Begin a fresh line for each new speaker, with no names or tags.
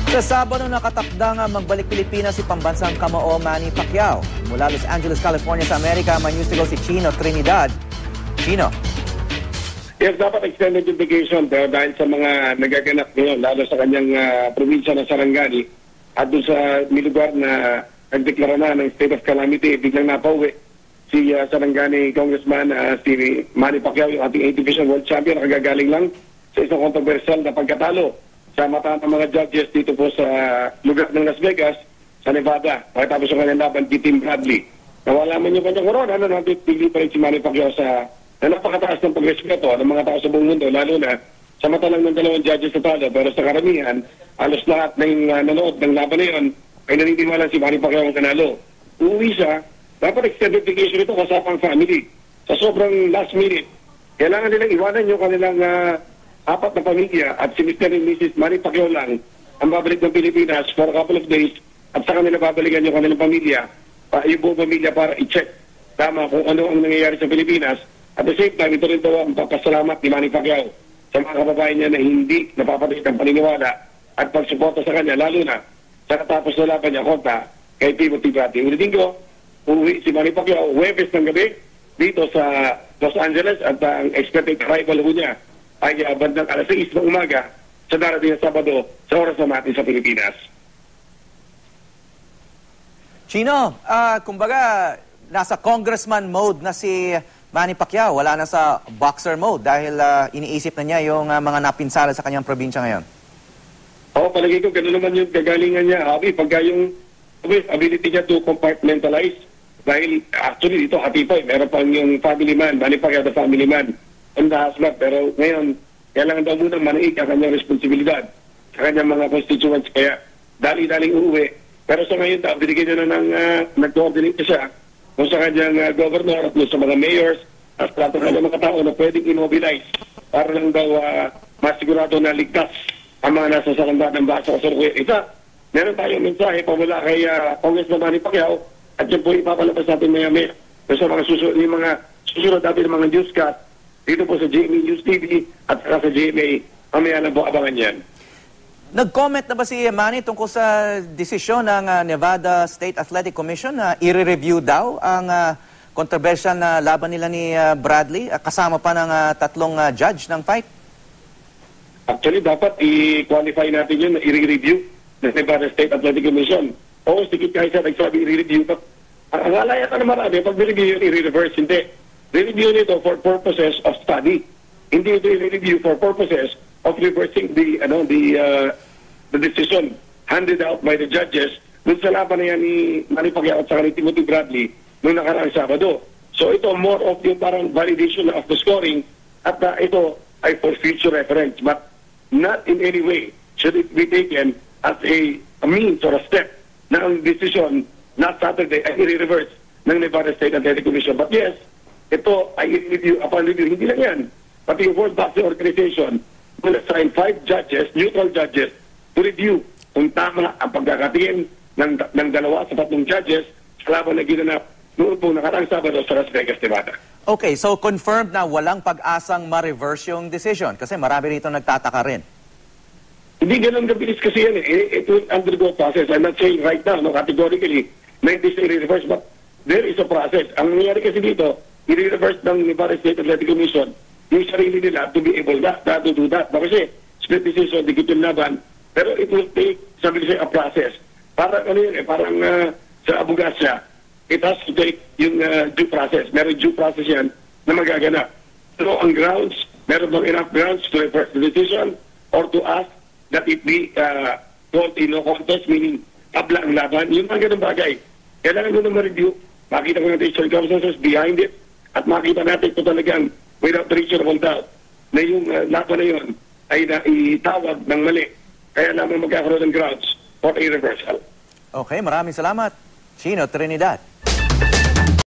Sa Sabado nakatakdang magbalik Pilipinas si pambansang kamao Manny Pacquiao. Mula Los Angeles, California sa Amerika, may news to go si Chino Trinidad. Chino.
Yes, dapat extended vacation pero dahil sa mga nagaganap ngayon, lalo sa kanyang probinsya ng Sarangani at doon sa lugar na nagdeklara na ng state of calamity, biglang napauwi si Sarangani Congressman si Manny Pacquiao, yung ating 8th Division World Champion, nakagagaling lang sa isang controversial na pagkatalo sa mata ng mga judges dito po sa lugar ng Las Vegas, sa Nevada. Pagkatapos ng kanyang laban, Tim Bradley. Nawala man yung kanyang corona, pili pa rin si Manny Pacquiao sa napakataas ng pagrespeto ng mga tao sa buong mundo, lalo na sa mata lang ng dalawang judges na talo. Pero sa karamihan, halos lahat ng nanood ng laban na yun ay naniniwala si Manny Pacquiao ang nanalo. Uuwi siya, dapat extended vacation ito kasama ang family. Sa sobrang last minute, kailangan nilang iwanan yung kanilang apat na pamilya at si Mr. and Mrs. Manny Pacquiao lang ang babalik ng Pilipinas for a couple of days at saka nila babalikan yung kanilang pamilya, yung buong pamilya para i-check tama kung ano ang nangyayari sa Pilipinas. At the same time, ito rin daw ang papasalamat ni Manny Pacquiao sa mga kababayan niya na hindi napapatid ang paniniwala at pagsuporta sa kanya, lalo na sa natapos na laban niya kontra kay Timothy Bradley. Ulitin ko, uwi si Manny Pacquiao Huwebes ng gabi dito sa Los Angeles at ang expected arrival ho niya ay bandang alas 6 ng umaga sa darating na Sabado sa oras natin sa Pilipinas.
Chino, kumbaga nasa congressman mode na si Manny Pacquiao, wala na sa boxer mode dahil iniisip na niya yung mga napinsala sa kanyang probinsya ngayon.
Oo, palagi ko, gano'n naman yung kagalingan niya. Pagka yung ability niya to compartmentalize, dahil actually dito, hati po, meron pang yung family man, Manny Pacquiao the family man, on the husband. Pero ngayon, kailangan daw munang manaig ang kanyang responsibilidad sa kanyang mga constituents. Kaya dali-daling uuwi. Pero sa ngayon, binigyan niya na ng nag-coordinate siya kung sa kanyang governor at sa mga mayors at sa lahat ng mga tao na pwedeng immobilize para lang daw masigurado na ligtas ang mga nasa salandan ng basa o survey. Isa, meron tayong mensahe pamula kay Congressman Manny Pacquiao at yun po ipapalabas natin maya-maya sa mga susunod natin ng mga newscast dito po sa GMA News TV at saka sa GMA, mamaya lang po abangan yan.
Nag-comment na ba si Manny tungkol sa desisyon ng Nevada State Athletic Commission na i-review daw ang controversial na laban nila ni Bradley, kasama pa ng tatlong judge ng fight?
Actually, dapat i-qualify natin yun na i-review ng Nevada State Athletic Commission. Oo, sige kahit sa nagsabi i-review. Ang alaya ka na marami, pag i-review yun, i-reverse, hindi. Review nito for purposes of study. Hindi ito i-review for purposes of reversing the decision handed out by the judges dun sa laban na yan ni Manny Pacquiao at saka ni Timothy Bradley noong nakaraang Sabado. So ito more of yung parang validation of the scoring at ito ay for future reference, but not in any way should it be taken as a means or a step na ang decision last Saturday ay i-reverse ng Nevada State Athletic Commission. But yes, ito ay i-review upon review. Hindi lang yan. Pati yung World Boxing Organization will assign 5 judges, neutral judges, to review kung tama ang pagkakatingin ng dalawa sa tatlong judges sa laban na ginanap noon po nakaraang Sabado sa Las Vegas, Nevada.
Okay, so confirmed na walang pag-asang ma-reverse yung decision kasi marami rito nagtataka rin.
Hindi ganun kabilis kasi yan eh. It will undergo process. I'm not saying right now, categorically, na hindi siya i-reverse, but there is a process. Ang nangyari kasi dito, i-reverse ng Nevada State Athletic Commission yung sarili nila to be able to do that. Kasi split decision, dikit yung laban, pero it will take, sabi siya, a process. Parang ano yun parang sa abogasya, it has to take yung due process. Meron due process yan na magaganap. So ang grounds, meron bang enough grounds to reverse the decision or to ask that it be called in no contest, meaning tabla ang laban, yung mga ganun bagay. Kailangan ko na ma-review, makita ko natin circumstances behind it, at makita natin kung talagang without reasonable doubt na yung laban na yun ay naitawag ng mali. Kaya naman magkakaroon ng grounds for a reversal.
Okay, maraming salamat. Chino Trinidad.